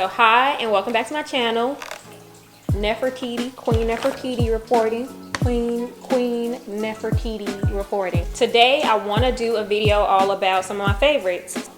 So hi and welcome back to my channel. Nefertiti, Queen Nefertiti reporting. Queen Nefertiti reporting. Today I want to do a video all about some of my favorites.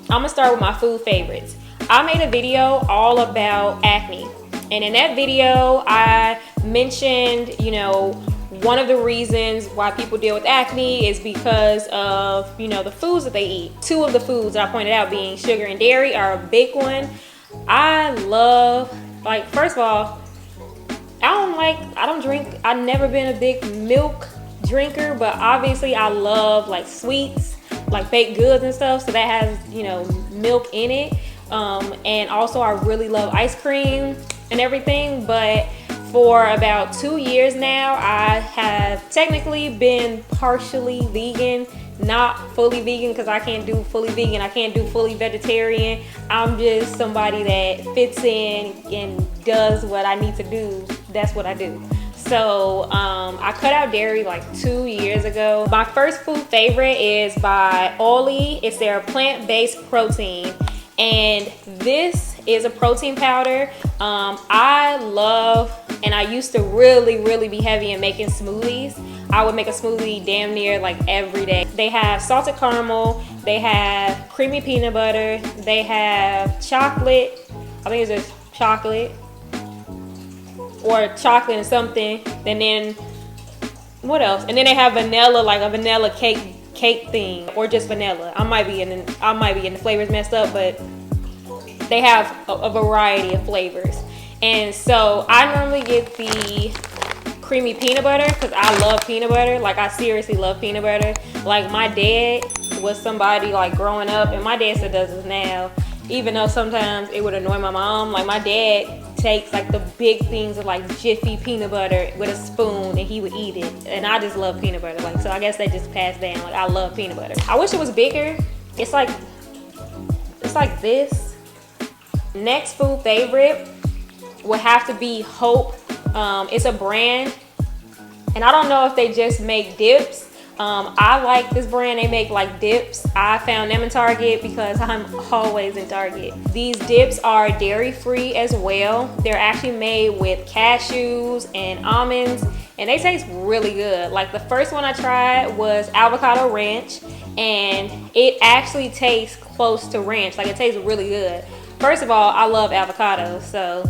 I'm gonna start with my food favorites. I made a video all about acne, and in that video I mentioned, one of the reasons why people deal with acne is because of, the foods that they eat. Two of the foods that I pointed out being sugar and dairy are a big one. I love, first of all, I've never been a big milk drinker, but obviously I love sweets, baked goods and stuff, so that has, milk in it. And also I really love ice cream and everything, but for about 2 years now, I have technically been partially vegan, not fully vegan because I can't do fully vegan, I can't do fully vegetarian. I'm just somebody that fits in and does what I need to do. That's what I do. So I cut out dairy 2 years ago. My first food favorite is by Olly. It's their plant-based protein, and this is a protein powder. I love, and I used to really be heavy in making smoothies. I would make a smoothie damn near every day. They have salted caramel, they have creamy peanut butter, they have chocolate, I think it's just chocolate, or chocolate and something, and then what else? And then they have vanilla, a vanilla cake thing, or just vanilla. I might be in the flavors messed up, but they have a variety of flavors. And so I normally get the creamy peanut butter because I love peanut butter. I seriously love peanut butter. My dad was somebody growing up, and my dad still does this now, even though sometimes it would annoy my mom. My dad takes the big things of Jiffy peanut butter with a spoon, and he would eat it. And I just love peanut butter. So I guess that just passed down. I love peanut butter. I wish it was bigger. It's like this. Next food favorite would have to be Hope. It's a brand, and I don't know if they just make dips. I like this brand. They make dips. I found them in Target because I'm always in Target. These dips are dairy free as well. They're actually made with cashews and almonds, and they taste really good. The first one I tried was avocado ranch, and it actually tastes close to ranch. It tastes really good. First of all, I love avocado, so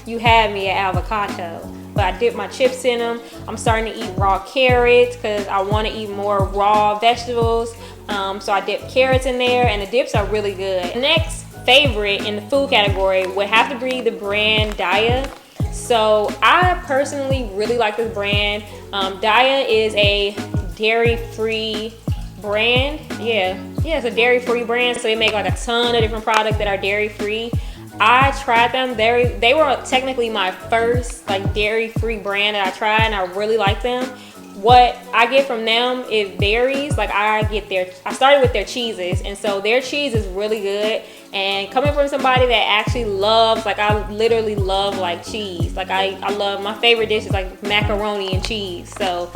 you had me at avocado. But I dip my chips in them. I'm starting to eat raw carrots because I want to eat more raw vegetables. So I dip carrots in there, and the dips are really good. Next favorite in the food category would have to be the brand Daiya. So I personally really like this brand. Daiya is a dairy-free brand. Yeah, it's a dairy-free brand. So they make a ton of different products that are dairy-free. I tried them. They were technically my first dairy-free brand that I tried, and I really like them. What I get from them, it varies. I started with their cheeses, and so their cheese is really good. And coming from somebody that actually loves, I literally love cheese. I love, my favorite dish is macaroni and cheese. So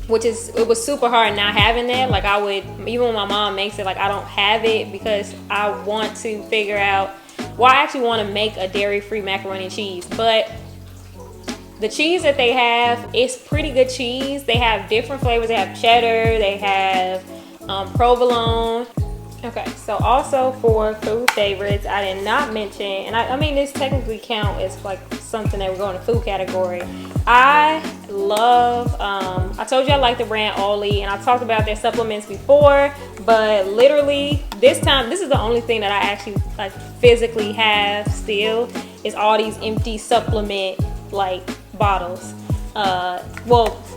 it was super hard not having that. I would, even when my mom makes it, I don't have it because I want to figure out, I actually want to make a dairy-free macaroni and cheese. But the cheese that they have is pretty good cheese. They have different flavors. They have cheddar, they have provolone. Okay, so also for food favorites, I did not mention, and I mean this technically count as something that would go in the food category. I love, I told you I like the brand Olly, and I talked about their supplements before, but literally this time, this is the only thing that I actually physically have still, is all these empty supplement bottles,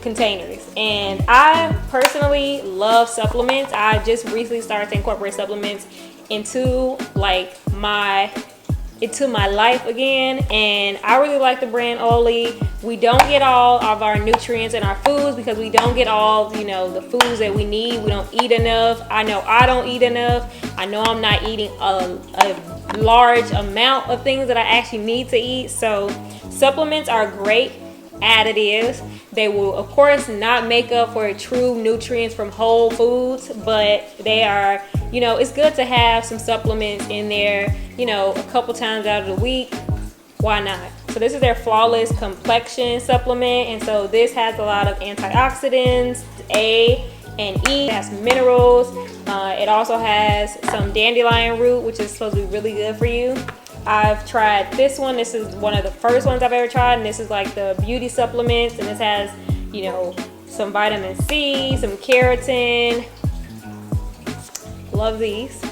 containers. And I personally love supplements. I just recently started to incorporate supplements into my life again, and I really like the brand Olly. We don't get all of our nutrients in our foods because we don't get all the foods that we need. We don't eat enough. I know I don't eat enough. I know I'm not eating a large amount of things that I actually need to eat. So supplements are great. additives. They will of course not make up for true nutrients from whole foods, but they are, you know, it's good to have some supplements in there, you know, a couple times out of the week. Why not? So this is their Flawless Complexion supplement, and so this has a lot of antioxidants, A and E. It has minerals. It also has some dandelion root, which is supposed to be really good for you. I've tried this one. This is one of the first ones I've ever tried, and this is like the beauty supplements, and this has, you know, some vitamin C, some keratin. Love these.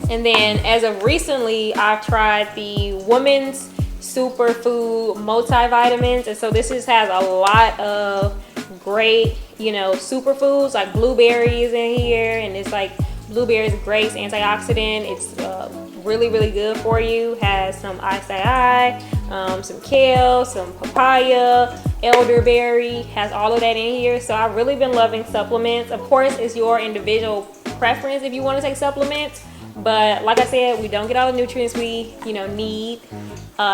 And then as of recently, I've tried the Women's Superfood multivitamins, and so this just has a lot of great, you know, superfoods like blueberries in here, and it's like blueberries, great antioxidant. It's really good for you. Has some acai, some kale, some papaya, elderberry, has all of that in here. So I've really been loving supplements. Of course, it's your individual preference if you want to take supplements, but like I said, we don't get all the nutrients we, you know, need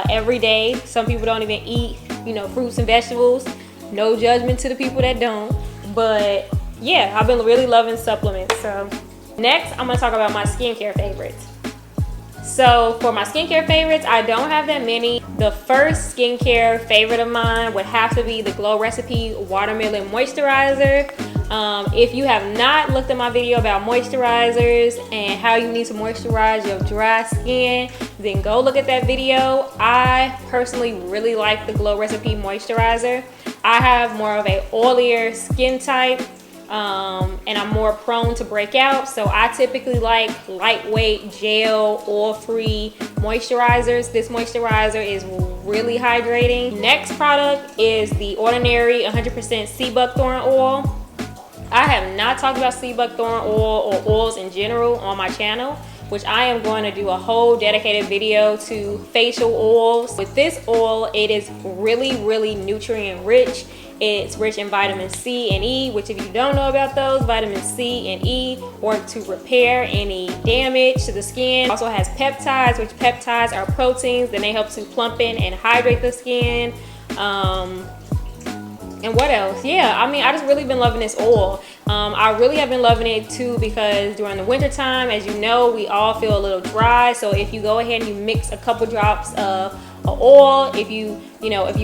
every day. Some people don't even eat, you know, fruits and vegetables. No judgment to the people that don't, but yeah, I've been really loving supplements. So next, I'm gonna talk about my skincare favorites. So for my skincare favorites, I don't have that many. The first skincare favorite of mine would have to be the Glow Recipe Watermelon Moisturizer. If you have not looked at my video about moisturizers and how you need to moisturize your dry skin, then go look at that video. I personally really like the Glow Recipe Moisturizer. I have more of a oilier skin type, and I'm more prone to break out, so I typically like lightweight gel oil-free moisturizers. This moisturizer is really hydrating. Next product is the Ordinary 100% sea buckthorn oil. I have not talked about sea buckthorn oil or oils in general on my channel, which I am going to do a whole dedicated video to facial oils. With this oil, it is really nutrient rich. It's rich in vitamin C and E, which if you don't know about those, vitamin C and E work to repair any damage to the skin. It also has peptides, which peptides are proteins, and they help to plumpen and hydrate the skin. And what else? Yeah, I mean, I just really been loving this oil. I really have been loving it too because during the winter time, as you know, we all feel a little dry. So if you go ahead and you mix a couple drops of oil, if you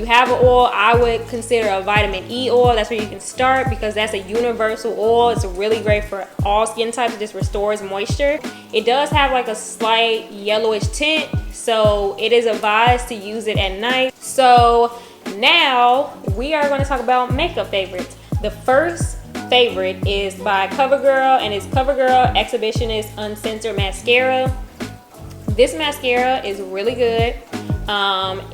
have an oil, I would consider a vitamin E oil. That's where you can start because that's a universal oil. It's really great for all skin types. It just restores moisture. It does have like a slight yellowish tint, so it is advised to use it at night. So now we are going to talk about makeup favorites. The first favorite is by CoverGirl, and it's CoverGirl Exhibitionist Uncensored Mascara. This mascara is really good.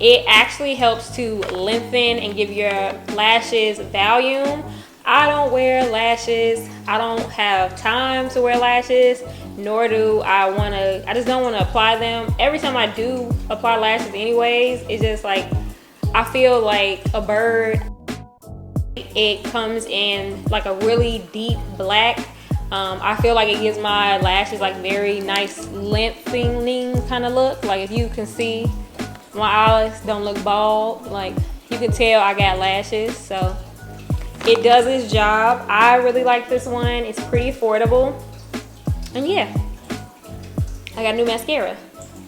It actually helps to lengthen and give your lashes volume. I don't wear lashes. I don't have time to wear lashes, nor do I want to. I just don't want to apply them. Every time I do apply lashes anyways, it's just like I feel like a bird. It comes in like a really deep black. I feel like it gives my lashes like very nice lengthening kind of look. Like if you can see, my eyes don't look bald. Like you can tell I got lashes, so it does its job. I really like this one. It's pretty affordable, and yeah, I got a new mascara.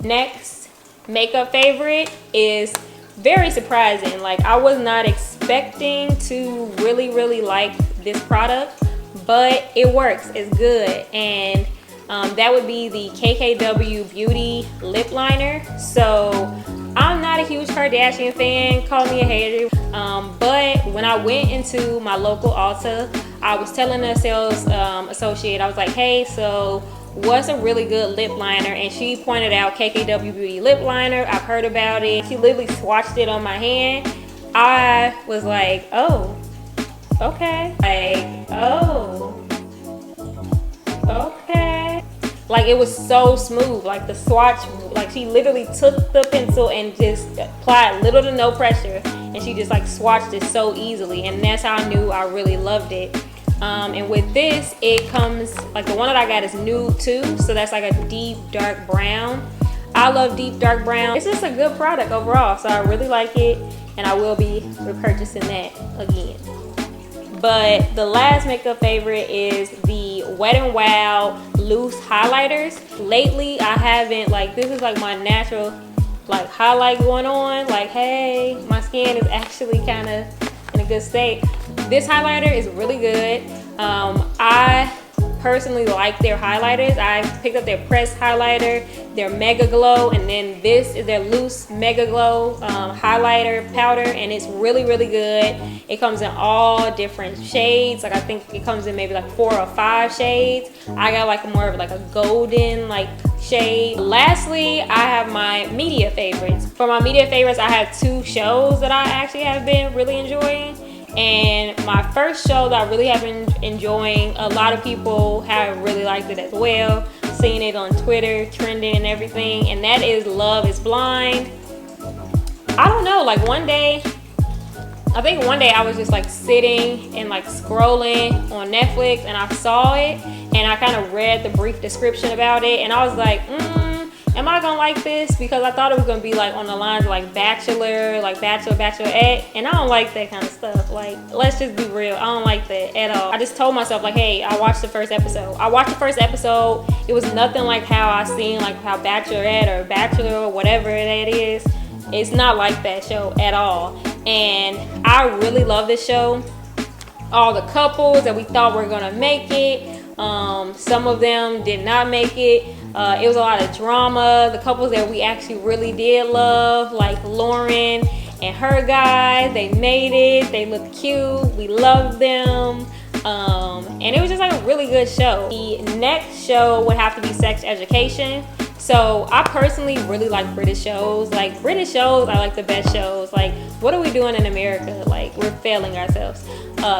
Next makeup favorite is very surprising. Like I was not expecting to really like this product, but it works. It's good, and that would be the KKW Beauty Lip Liner. So I'm not a huge Kardashian fan, call me a hater, but when I went into my local Ulta, I was telling the sales associate, I was like, hey, so what's a really good lip liner? And she pointed out KKW Beauty Lip Liner. I've heard about it. She literally swatched it on my hand. I was like, oh, okay. Like, oh, okay. Like it was so smooth. Like the swatch, like she literally took the pencil and just applied little to no pressure, and she just like swatched it so easily. And that's how I knew I really loved it. And with this, it comes, like the one that I got is nude too, so that's like a deep dark brown. I love deep dark brown. It's just a good product overall, so I really like it. and I will be repurchasing that again. But the last makeup favorite is the Wet n Wild loose highlighters. Lately, I haven't, like, this is like my natural like highlight going on. Like, hey, my skin is actually kind of in a good state. This highlighter is really good. I personally like their highlighters. I picked up their pressed highlighter, their Mega Glow, and then this is their loose Mega Glow highlighter powder, and it's really, really good. It comes in all different shades. Like, I think it comes in maybe like 4 or 5 shades. I got like more of like a golden like shade. Lastly, I have my media favorites. For my media favorites, I have 2 shows that I actually have been really enjoying. And my first show that I really have been enjoying, a lot of people have really liked it as well, seeing it on Twitter, trending and everything, and that is Love is Blind. I don't know, like I think one day I was just like sitting and like scrolling on Netflix, and I saw it, and I kind of read the brief description about it, and I was like, am I gonna like this? Because I thought it was gonna be like on the lines of like Bachelor, like Bachelor, Bachelorette, and I don't like that kind of stuff. Like, let's just be real, I don't like that at all. I just told myself like, hey, I watched the first episode. It was nothing like how I seen like how Bachelorette or Bachelor or whatever that is. It's not like that show at all. And I really love this show. All the couples that we thought were gonna make it, some of them did not make it. It was a lot of drama. The couples that we actually really did love, like Lauren and her guy, they made it. They looked cute. We loved them. And it was just like a really good show. The next show would have to be Sex Education. So I personally really like British shows. Like, British shows are like the best shows. Like, what are we doing in America? Like, we're failing ourselves,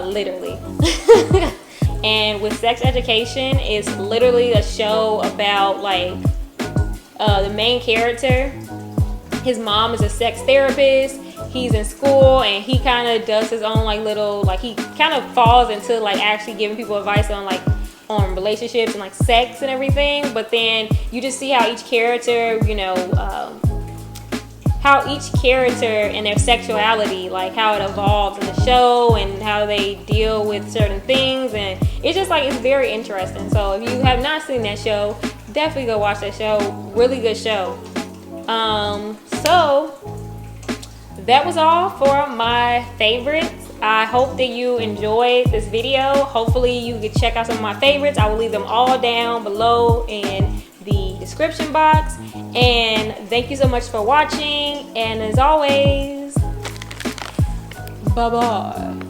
literally. And with Sex Education, it's literally a show about like the main character. His mom is a sex therapist. He's in school, and he kind of does his own like little, like, he kind of falls into like actually giving people advice on like on relationships and like sex and everything. But then you just see how each character, you know, how each character and their sexuality, like how it evolves in the show and how they deal with certain things, and it's just like, it's very interesting. So if you have not seen that show, definitely go watch that show. Really good show. So that was all for my favorites. I hope that you enjoyed this video. Hopefully you can check out some of my favorites. I will leave them all down below in the description box. And thank you so much for watching. And as always, bye-bye.